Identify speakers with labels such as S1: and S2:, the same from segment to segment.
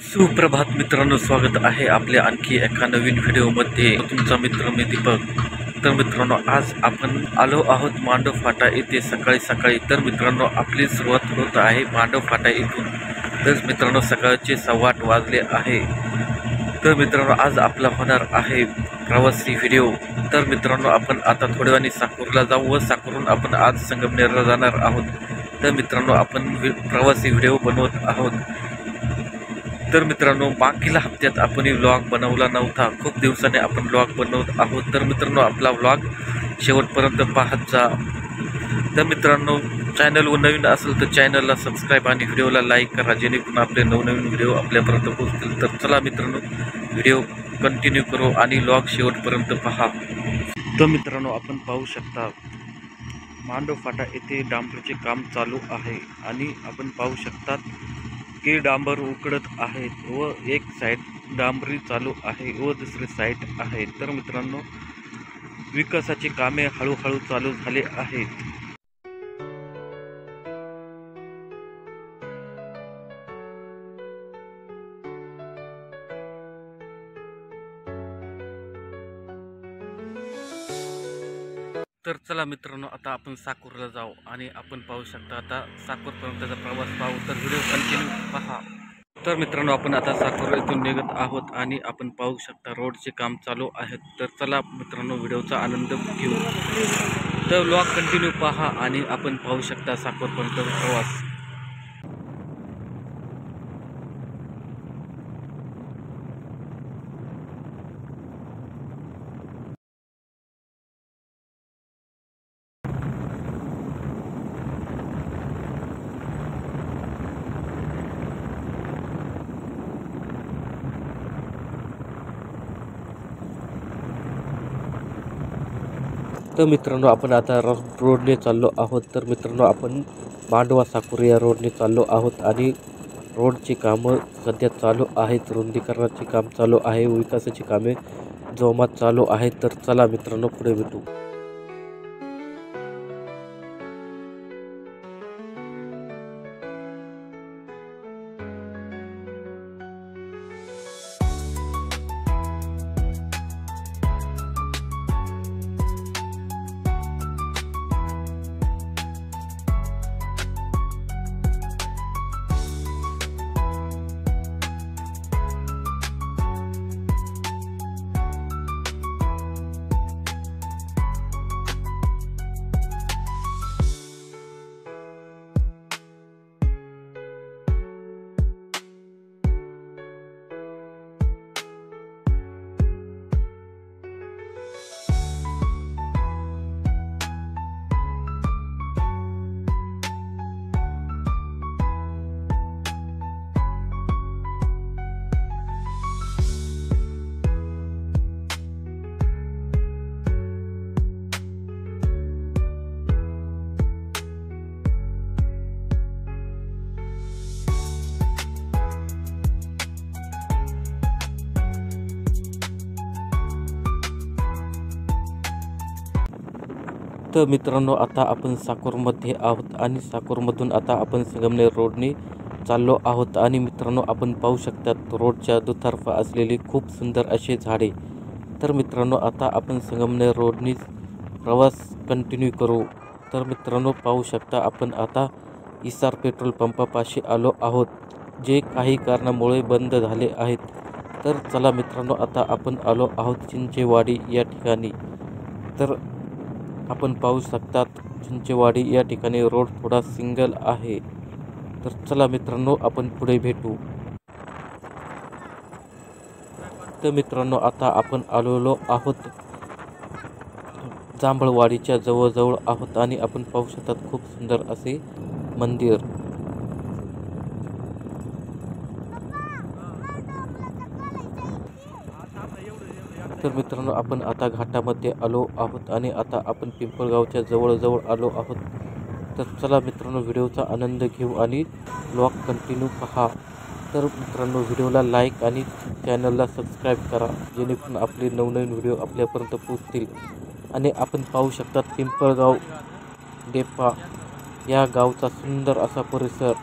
S1: सुप्रभात मित्रांनो, स्वागत आहे आपल्या आणखी एका नवीन व्हिडिओमध्ये. तुमचा मित्र मी दीपक. तर मित्रांनो, आज आपण आलो आहोत मांडव फाटा येथे सकाळी. तर मित्रांनो, आपली सुरुवात होत आहे मांडव फाटा येथून. तर मित्रांनो, सकाळचे 8:15 वाजले आहे. तर मित्रांनो, आज आपला होणार आहे प्रवासी व्हिडिओ. तर मित्रांनो, आपण आता थोड्या वेळाने साकूरला जाऊ व साकूरून आपण आज संगमनेरला जाणार आहोत. तर मित्रांनो, आपण प्रवासी व्हिडिओ बनवत आहोत. तर मित्रांनो, मागील हप्त्यात आपण व्लॉग बनवला नव्हता. खूप दिवसाने आपण व्लॉग बनवत आहोत. तर मित्रांनो, आपला व्लॉग शेवटपर्यंत पाहत जा. तर मित्रांनो, चॅनलवर नवीन असेल तर चॅनलला सबस्क्राईब आणि व्हिडिओला लाईक करा, जेणेकरून आपले नवनवीन व्हिडिओ आपल्यापर्यंत पोहोचतील. तर चला मित्रांनो, व्हिडिओ कंटिन्यू करू आणि व्लॉग शेवटपर्यंत पहा. तर मित्रांनो, आपण पाहू शकता मांडव फाटा येथे डांबरचे काम चालू आहे आणि आपण पाहू शकता की डांबर उकडत आहेत व एक साईड डांबरी चालू आहे व दुसरी साईड आहे. तर मित्रांनो, विकासाची कामे हळूहळू चालू झाले आहेत. तर चला मित्रांनो, आता आपण साकूरला जाऊ आणि आपण पाहू शकता आता साकूरपर्यंतचा प्रवास पाहू. तर व्हिडिओ कंटिन्यू पहा. तर मित्रांनो, आपण आता साकूर येथून निघत आहोत आणि आपण पाहू शकता रोडचे काम चालू आहेत. तर चला मित्रांनो, व्हिडिओचा आनंद घेऊ. तर व्लॉग कंटिन्यू पहा आणि आपण पाहू शकता साकूरपर्यंतचा प्रवास. तर मित्रांनो, आपण आता रोडने चाललो आहोत. तर मित्रांनो, आपण मांडवा साकूर या रोडने चाललो आहोत आणि रोडची कामं सध्या चालू आहेत. रुंदीकरणाचे काम चालू आहे, विकासाची कामे जोमात चालू आहेत. तर चला मित्रांनो, पुढे भेटू. तर मित्रांनो, आता आपण साकूरमध्ये आहोत आणि साकूरमधून आता आपण संगमनेर रोडने चाललो आहोत. आणि मित्रांनो, आपण पाहू शकता रोडच्या दुतर्फा असलेली खूप सुंदर असे झाडे. तर मित्रांनो, आता आपण संगमनेर रोडने प्रवास कंटिन्यू करू. तर मित्रांनो, पाहू शकता आपण आता इसार पेट्रोल पंपापाशी आलो आहोत, जे काही कारणामुळे बंद झाले आहेत. तर चला मित्रांनो, आता आपण आलो आहोत चिंचेवाडी या ठिकाणी. तर आपण पाहू शकता चिंचेवाडी या ठिकाणी रोड थोडा सिंगल आहे. तर चला मित्रांनो, आपण पुढे भेटू. तर मित्रांनो, आता आपण आलेलो आहोत जांभळवाडीच्या जवळ आहोत आणि आपण पाहू शकता खूप सुंदर असे मंदिर. तर मित्रांनो, आपण आता घाटामध्ये आलो आहोत आणि आता आपण पिंपळगावच्या जवळ आलो आहोत. तर चला मित्रांनो, व्हिडिओचा आनंद घेऊ आणि व्लॉग कंटिन्यू पहा. तर मित्रांनो, व्हिडिओला लाईक आणि चॅनलला सबस्क्राईब करा, जेणेकरून आपले नवनवीन व्हिडिओ आपल्यापर्यंत पोहोचतील. आणि आपण पाहू शकता पिंपळगाव डेप्पा या गावचा सुंदर असा परिसर.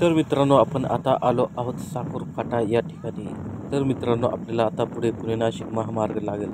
S1: तर मित्रांनो आपण आता आलो आहोत साकूर फाटा या ठिकाणी. तर मित्रांनो आपल्याला आता पुढे पुणे नाशिक महामार्ग लागेल.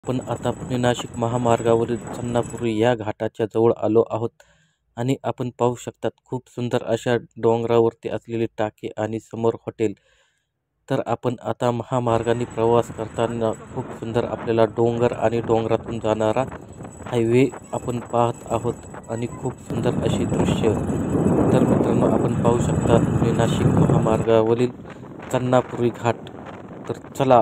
S1: आपण आता पुणे नाशिक महामार्गावरील चन्नापुरी या घाटाच्या जवळ आलो आहोत आणि आपण पाहू शकतात खूप सुंदर अशा डोंगरावरती असलेले टाके आणि समोर हॉटेल. तर आपण आता महामार्गाने प्रवास करताना खूप सुंदर आपल्याला डोंगर आणि डोंगरातून जाणारा हायवे आपण पाहत आहोत आणि खूप सुंदर अशी दृश्य. तर मित्रांनो आपण पाहू शकता पुणे नाशिक महामार्गावरील चन्नापुरी घाट. तर चला.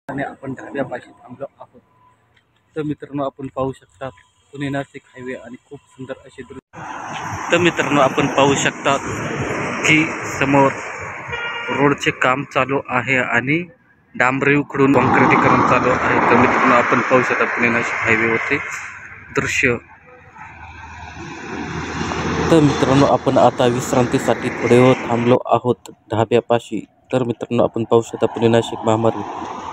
S1: आणि आपण ढाब्यापाशी थांबलो आहोत. तर मित्रांनो आपण पाहू शकता पुणे नाशिक हायवे आणि खूप सुंदर असे दृश्य. तर मित्रांनो आपण पाहू शकता की समोर रोडचे काम चालू आहे आणि डांबरी उकडून काँक्रिटीकरण चालू आहे. तर मित्रांनो आपण पाहू शकता पुणे नाशिक हायवेवरचे दृश्य. तर मित्रांनो आपण आता विश्रांतीसाठी थोडे वेळ थांबलो आहोत ढाब्यापाशी. तर मित्रांनो आपण पाहू शकता पुणे नाशिक महामार्ग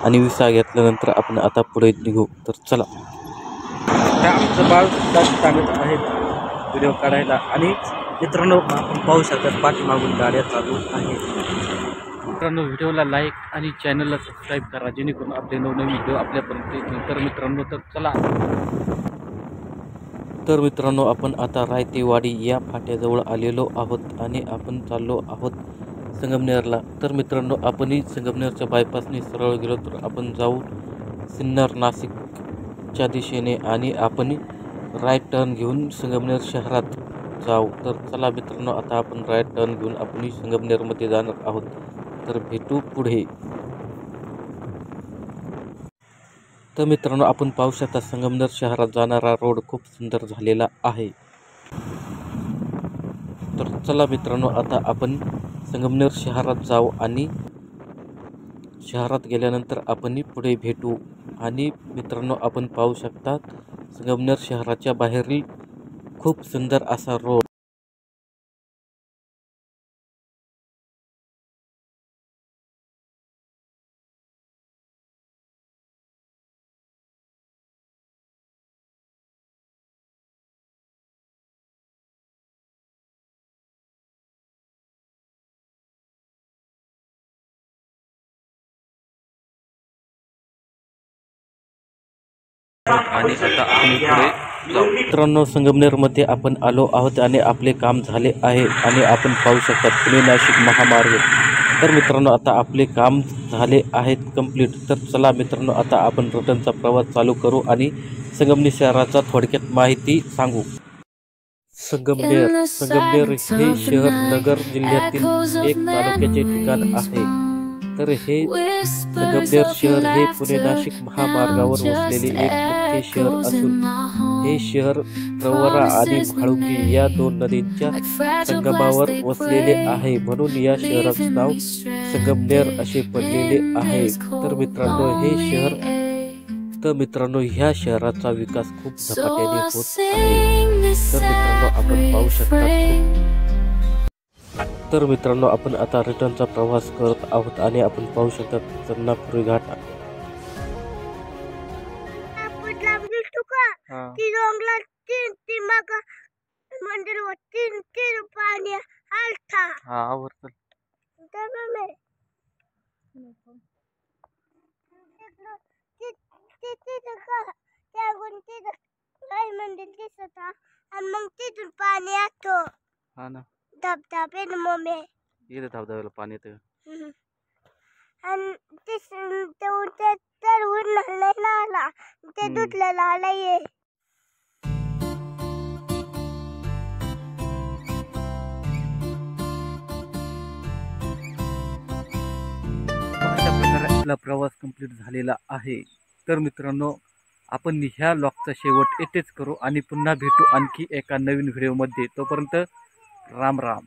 S1: आणि विसा घेतल्यानंतर आपण आता पुढे निघू. तर चला. आमचं बाळ सुद्धा सांगत आहेत व्हिडिओ काढायला आणि मित्रांनो आपण पाहू शकता पाठीमागून गाड्या चालू आहेत. मित्रांनो व्हिडिओला लाईक आणि चॅनलला सबस्क्राईब करा जेणेकरून आपले नवनवीन व्हिडिओ आपल्यापर्यंत येतील. तर मित्रांनो तर चला. तर मित्रांनो आपण आता रायतेवाडी या फाट्याजवळ आलेलो आहोत आणि आपण चाललो आहोत संगमनेरला. तर मित्रांनो आपणही संगमनेरच्या बायपासने सरळ गेलो तर आपण जाऊ सिन्नर नाशिकच्या दिशेने आणि आपण राईट टर्न घेऊन संगमनेर शहरात जाऊ. तर चला मित्रांनो आता आपण राईट टर्न घेऊन आपण संगमनेरमध्ये जाणार आहोत. तर भेटू पुढे. तर मित्रांनो आपण पाहू शकता संगमनेर शहरात जाणारा रोड खूप सुंदर झालेला आहे. तर चला मित्रांनो आता आपण संगमनेर शहरात जाऊ आणि शहरात गेल्यानंतर आपण पुढे भेटू. आणि मित्रांनो आपण पाहू शकता संगमनेर शहराच्या बाहेरील खूप सुंदर असा रोड. आहोत आणि आता आपण पुढे जाऊ. मित्रांनो, संगमनेरमध्ये आपण आलो आहोत आणि आपले काम झाले आहे आणि आपण पाहू शकता पुणे नाशिक महामार्ग. तर मित्रांनो, आता आपले काम झाले आहेत कंप्लीट. तर चला मित्रांनो, आता आपण रिटर्नचा प्रवास चालू करू आणि संगमनेर शहराचा थोडक्यात माहिती सांगू. संगमनेर हे शहर नगर जिल्ह्यातील एक तालुक्याचे ठिकाण आहे. तर हे संगमनेर शहर हे पुणे नाशिक महामार्गावर वसलेले एक मुख्य शहर असून हे शहर प्रवरा आणि म्हाळुंगी या दोन नदींच्या संगमावर वसलेले आहे. म्हणून या शहराचे नाव संगमनेर असे पडलेले आहे. तर मित्रांनो, ह्या शहराचा विकास खूप झपाट्याने होत आहे. तर मित्रांनो, आपण पाहू शकता. तर मित्रांनो, आपण आता रिटर्नचा प्रवास करत आहोत आणि आपण पाहू शकता चन्नापुरी घाट.
S2: मग तिथून पाणी येतो
S1: हा ना,
S2: धबधबे मम्मी
S1: इथे धबधब्याला पाणी येतं.
S2: आणि ते तर उन्हाळ्याला आला ते दुधलेला आला ये.
S1: अशा प्रकारे आपला प्रवास कंप्लीट झालेला आहे. तर मित्रांनो, आपण ह्या व्लॉगचा शेवट येथेच करू आणि पुन्हा भेटू आणखी एका नवीन व्हिडिओमध्ये. तोपर्यंत राम राम.